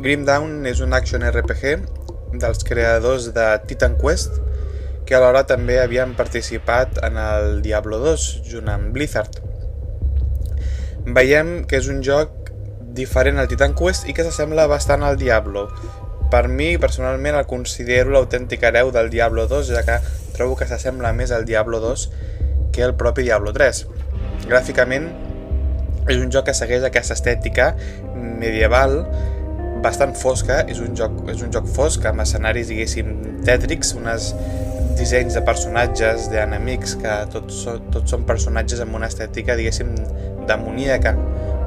Grim Dawn és un action RPG dels creadors de Titan Quest, que alhora també havien participat en el Diablo 2 junt amb Blizzard. Veiem que és un joc diferent al Titan Quest i que s'assembla bastant al Diablo. Per mi, personalment, el considero l'autèntic hereu del Diablo 2, ja que trobo que s'assembla més al Diablo 2 que el propi Diablo 3. Gràficament, és un joc que segueix aquesta estètica medieval bastant fosca, és un joc fosc amb escenaris, diguéssim, tètrics, uns dissenys de personatges, d'enemics, que tots són personatges amb una estètica, diguéssim, demoníaca,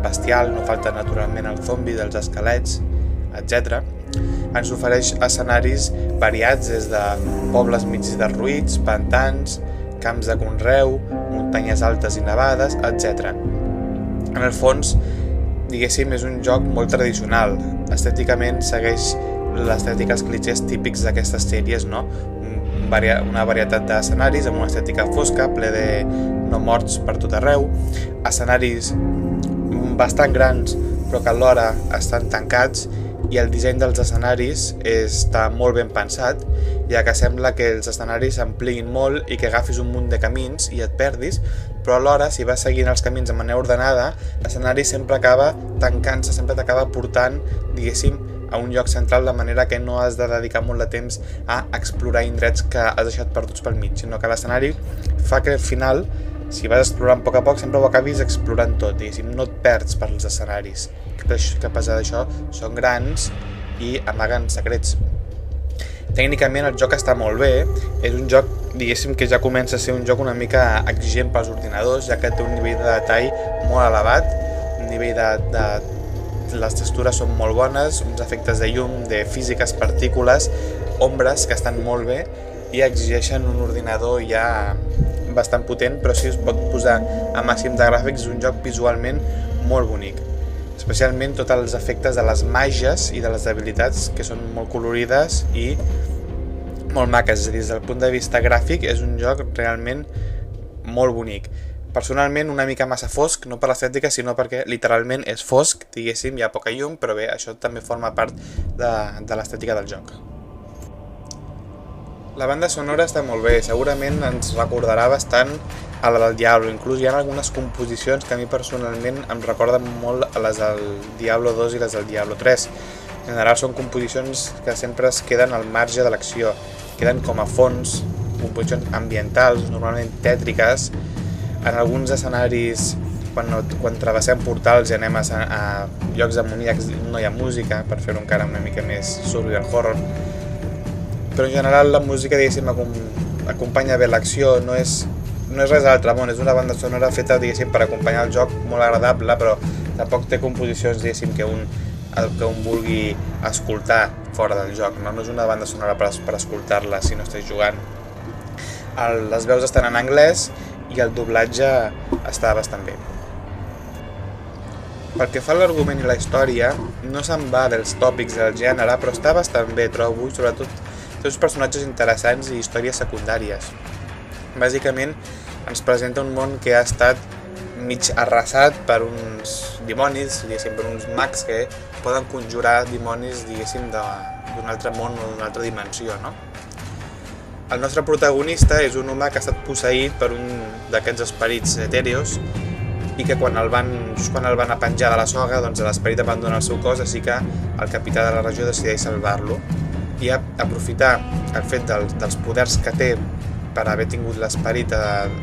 bestial, no falta naturalment el zombi, dels esquelets, etc. Ens ofereix escenaris variats des de pobles mig derruïts, pantans, camps de conreu, muntanyes altes i nevades, etc. En el fons, diguéssim, és un joc molt tradicional. Estèticament segueix l'estètica, els clitxers típics d'aquestes sèries, no? Una varietat d'escenaris amb una estètica fosca, ple de no morts per tot arreu, escenaris bastant grans però que alhora estan tancats, i el disseny dels escenaris està molt ben pensat, ja que sembla que els escenaris s'ampliïn molt i que agafis un munt de camins i et perdis, però alhora, si vas seguint els camins de manera ordenada, l'escenari sempre acaba tancant-se, sempre t'acaba portant, diguéssim, a un lloc central, de manera que no has de dedicar molt de temps a explorar indrets que has deixat perduts pel mig, sinó que l'escenari fa que al final, si vas explorant a poc, sempre ho acabis explorant tot, diguéssim, no et perds per als escenaris, que a pesar d'això són grans i amaguen secrets. Tècnicament el joc està molt bé, és un joc, diguéssim, que ja comença a ser un joc una mica exigent pels ordinadors, ja que té un nivell de detall molt elevat, un nivell de les textures són molt bones, uns efectes de llum, de físiques, partícules, ombres que estan molt bé i exigeixen un ordinador ja bastant potent, però sí es pot posar a màxim de gràfics. És un joc visualment molt bonic, especialment tots els efectes de les màgies i de les habilitats, que són molt colorides i molt maques. És a dir, des del punt de vista gràfic és un joc realment molt bonic. Personalment una mica massa fosc, no per l'estètica, sinó perquè literalment és fosc, diguéssim, hi ha poca llum, però bé, això també forma part de l'estètica del joc. La banda sonora està molt bé, segurament ens recordarà bastant a la del Diablo, inclús hi ha algunes composicions que a mi personalment em recorden molt a les del Diablo 2 i les del Diablo 3. En general són composicions que sempre es queden al marge de l'acció, queden com a fons, composicions ambientals, normalment tètriques. En alguns escenaris, quan travessem portals i anem a llocs demoníacs, no hi ha música, per fer-ho encara una mica més survival horror. Però en general la música, diguéssim, acompanya bé l'acció, no és res altre, és una banda sonora feta, diguéssim, per acompanyar el joc, molt agradable, però tampoc té composicions, diguéssim, que un vulgui escoltar fora del joc, no és una banda sonora per escoltar-la si no estàs jugant. Les veus estan en anglès i el doblatge està bastant bé. Pel que fa a l'argument i la història, no se'n va dels tòpics del gènere, però està bastant bé, trobo, sobretot tots personatges interessants i històries secundàries. Bàsicament ens presenta un món que ha estat mig arrasat per uns dimonis, diguéssim, per uns mags que poden conjurar dimonis, diguéssim, d'un altre món o d'una altra dimensió, no? El nostre protagonista és un humà que ha estat posseït per un d'aquests esperits etèreos i que quan el van a penjar de la soga, doncs l'esperit abandona el seu cos, així que el capità de la regió decideix salvar-lo i aprofitar el fet dels poders que té per haver tingut l'esperit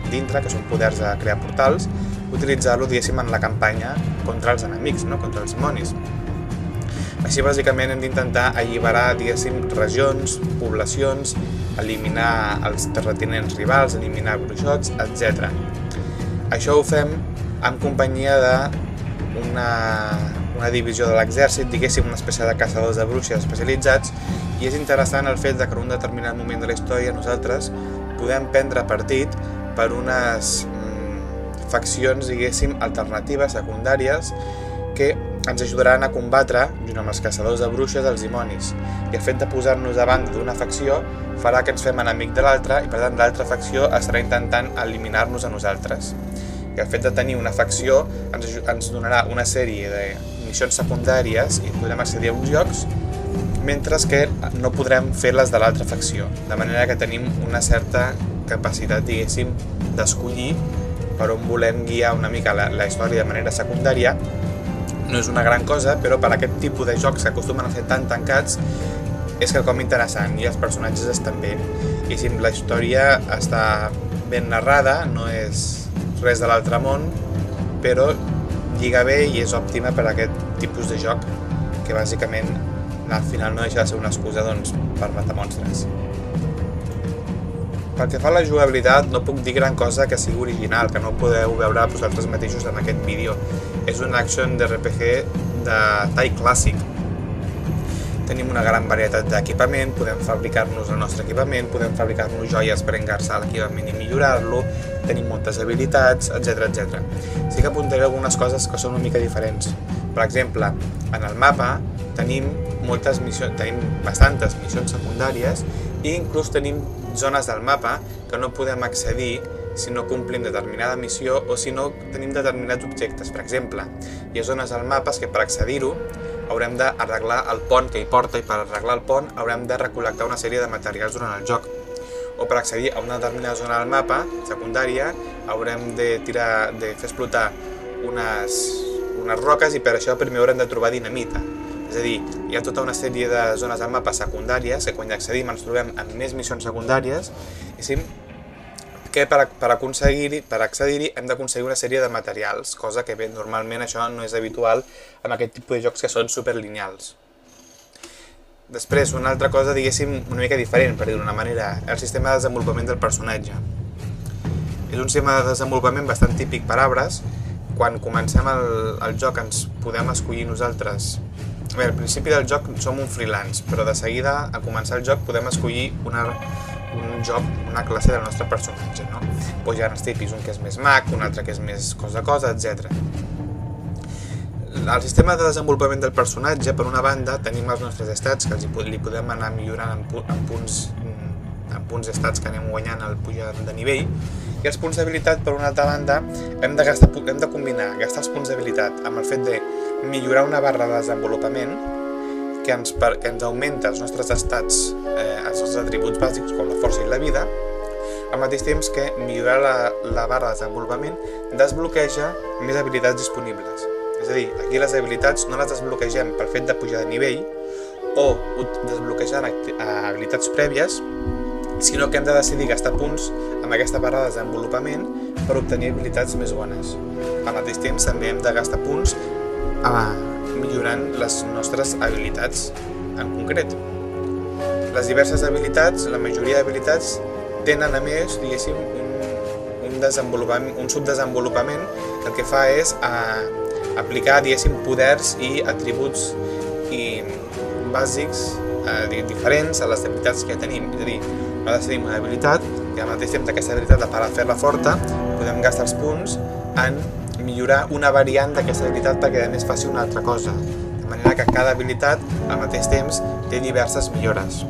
dintre, que són poders de crear portals, utilitzar-lo, diguéssim, en la campanya contra els enemics, no? Contra els dimonis. Així, bàsicament, hem d'intentar alliberar, diguéssim, regions, poblacions, eliminar els terratinents rivals, eliminar bruixots, etc. Això ho fem en companyia d'una divisió de l'exèrcit, diguéssim, una espècie de caçadors de bruixes especialitzats, i és interessant el fet que en un determinat moment de la història nosaltres podem prendre partit per unes faccions, diguéssim, alternatives, secundàries, que ens ajudaran a combatre, junt amb els caçadors de bruixes, els dimonis. I el fet de posar-nos davant d'una facció farà que ens fem enemic de l'altra i per tant l'altra facció estarà intentant eliminar-nos a nosaltres. I el fet de tenir una facció ens donarà una sèrie de missions secundàries i podrem accedir a uns llocs, mentre que no podrem fer les de l'altra facció, de manera que tenim una certa capacitat, diguéssim, d'escollir per on volem guiar una mica la història de manera secundària. No és una gran cosa, però per aquest tipus de jocs que acostumen a ser tan tancats és quelcom interessant i els personatges estan bé. I si la història està ben narrada, no és res de l'altre món, però lliga bé i és òptima per a aquest tipus de joc que bàsicament al final no deixa de ser una excusa per matar monstres. Pel que fa a la jugabilitat, no puc dir gran cosa que sigui original, que no podeu veure vosaltres mateixos en aquest vídeo. És un action d'RPG de tall clàssic. Tenim una gran varietat d'equipament, podem fabricar-nos el nostre equipament, podem fabricar-nos joies per engarçar l'equipament i millorar-lo, tenim moltes habilitats, etc. Sí que apuntaré algunes coses que són una mica diferents. Per exemple, en el mapa tenim bastantes missions secundàries i inclús tenim zones del mapa que no podem accedir si no complim determinada missió o si no tenim determinats objectes. Per exemple, hi ha zones al mapa que per accedir-ho haurem d'arreglar el pont que hi porta i per arreglar el pont haurem de recol·lectar una sèrie de materials durant el joc. O per accedir a una determinada zona del mapa secundària haurem de fer explotar unes roques i per això primer haurem de trobar dinamita. És a dir, hi ha tota una sèrie de zones al mapa secundàries que quan hi accedim ens trobem amb més missions secundàries i que per accedir-hi hem d'aconseguir una sèrie de materials, cosa que bé, normalment això no és habitual en aquest tipus de jocs que són superlineals. Després, una altra cosa, diguéssim, una mica diferent, per dir-ho d'una manera, el sistema de desenvolupament del personatge. És un sistema de desenvolupament bastant típic per arbres. Quan comencem el joc ens podem escollir nosaltres. Bé, al principi del joc som un freelance, però de seguida, a començar el joc, podem escollir una classe del nostre personatge, no? Hi ha els típics, un que és més mag, un altre que és més cosa, etc. El sistema de desenvolupament del personatge, per una banda, tenim els nostres estats, que li podem anar millorant en punts d'estats que anem guanyant al pujar de nivell, i els punts d'habilitat, per una altra banda, hem de combinar, gastar els punts d'habilitat amb el fet de millorar una barra de desenvolupament que ens augmenta els nostres estats, els nostres atributs bàsics, com la força i la vida, al mateix temps que millorar la barra de desenvolupament desbloqueja més habilitats disponibles. És a dir, aquí les habilitats no les desbloquegem pel fet de pujar de nivell o desbloquejant habilitats prèvies, sinó que hem de decidir gastar punts amb aquesta barra de desenvolupament per obtenir habilitats més bones. Al mateix temps també hem de gastar punts millorant les nostres habilitats en concret. Les diverses habilitats, la majoria d'habilitats, tenen a més, diguéssim, un subdesenvolupament que el que fa és aplicar, diguéssim, poders i atributs bàsics diferents a les habilitats que tenim. És a dir, no decidim una habilitat i al mateix temps d'aquesta habilitat, per fer-la forta, podem gastar els punts en millorar una variant d'aquesta habilitat perquè a més faci una altra cosa. De manera que cada habilitat, al mateix temps, té diverses millores.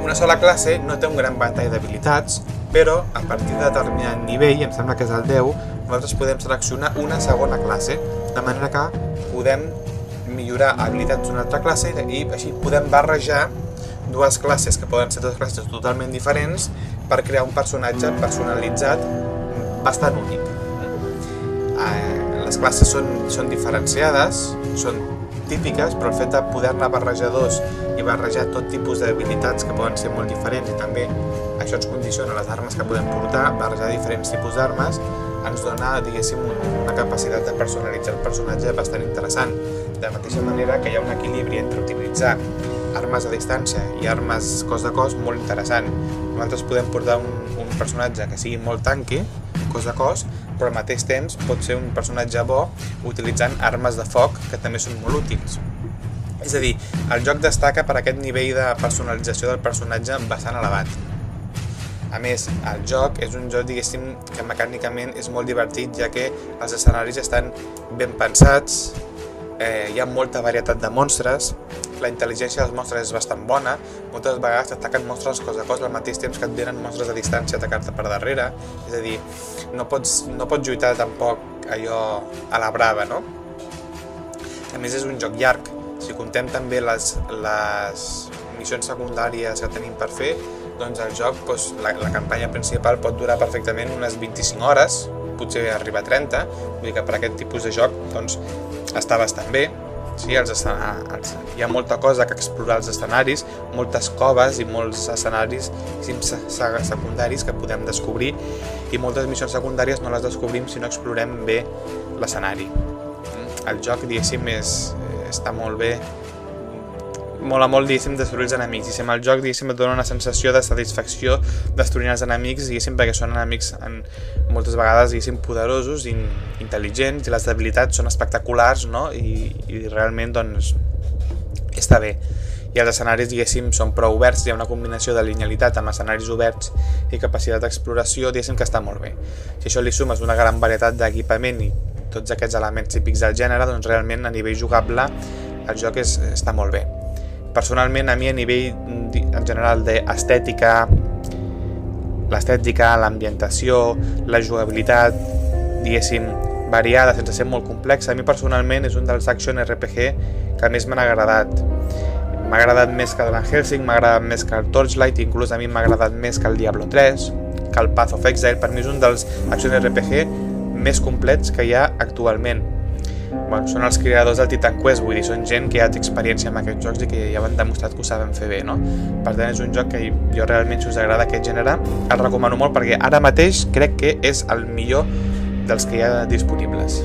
Una sola classe no té un gran ventall d'habilitats, però a partir de determinat nivell, em sembla que és el 10, nosaltres podem seleccionar una segona classe, de manera que podem millorar habilitats d'una altra classe i així podem barrejar dues classes, que poden ser dues classes totalment diferents, per crear un personatge personalitzat bastant únic. Les classes són diferenciades, són típiques, però el fet de poder-ne barrejar dos i barrejar tot tipus d'habilitats que poden ser molt diferents i també això ens condiciona les armes que podem portar, barrejar diferents tipus d'armes, ens dona, diguéssim, una capacitat de personalitzar el personatge bastant interessant. De la mateixa manera que hi ha un equilibri entre utilitzar armes a distància i armes cos a cos molt interessant. Nosaltres podem portar un personatge que sigui molt tanque, cos a cos, però al mateix temps pot ser un personatge bo utilitzant armes de foc que també són molt útils. És a dir, el joc destaca per aquest nivell de personalització del personatge bastant elevat. A més, el joc és un joc, diguéssim, que mecànicament és molt divertit, ja que els escenaris estan ben pensats, hi ha molta varietat de monstres, la intel·ligència dels monstres és bastant bona, moltes vegades t'ataquen monstres cos a cos al mateix temps que et venen monstres a distància a atacar-te per darrere, és a dir, no pots lluitar tampoc allò a la brava, no? A més és un joc llarg, si contem també les missions secundàries que tenim per fer, doncs el joc, doncs, la campanya principal pot durar perfectament unes 25 hores, potser arriba a 30, vull dir que per aquest tipus de joc doncs, està bastant bé. Sí, hi ha molta cosa que explorar als escenaris, moltes coves i molts escenaris secundaris que podem descobrir, i moltes missions secundàries no les descobrim si no explorem bé l'escenari. El joc, diguéssim, està molt bé, mola molt, diguéssim, destruir els enemics. Diguéssim, el joc, diguéssim, et dona una sensació de satisfacció destruint els enemics, diguéssim, perquè són enemics moltes vegades, diguéssim, poderosos i intel·ligents, i les debilitats són espectaculars, no? I realment, doncs, està bé. I els escenaris, diguéssim, són prou oberts, hi ha una combinació de linealitat amb escenaris oberts i capacitat d'exploració, diguéssim, que està molt bé. Si això li sumes una gran varietat d'equipament i tots aquests elements típics del gènere, doncs realment a nivell jugable el joc està molt bé. Personalment, a mi a nivell en general d'estètica, l'estètica, l'ambientació, la jugabilitat, diguéssim, variada, sense ser molt complexa, a mi personalment és un dels action RPG que més m'han agradat. M'ha agradat més que el Van Helsing, m'ha agradat més que el Torchlight, inclús a mi m'ha agradat més que el Diablo 3, que el Path of Exile. Per mi és un dels action RPG més complets que hi ha actualment. Bueno, són els creadors del Titan Quest, vull dir, són gent que ja té experiència amb aquests jocs i que ja han demostrat que ho saben fer bé, no? Per tant, és un joc que jo realment, si us agrada aquest gènere, el recomano molt perquè ara mateix crec que és el millor dels que hi ha disponibles.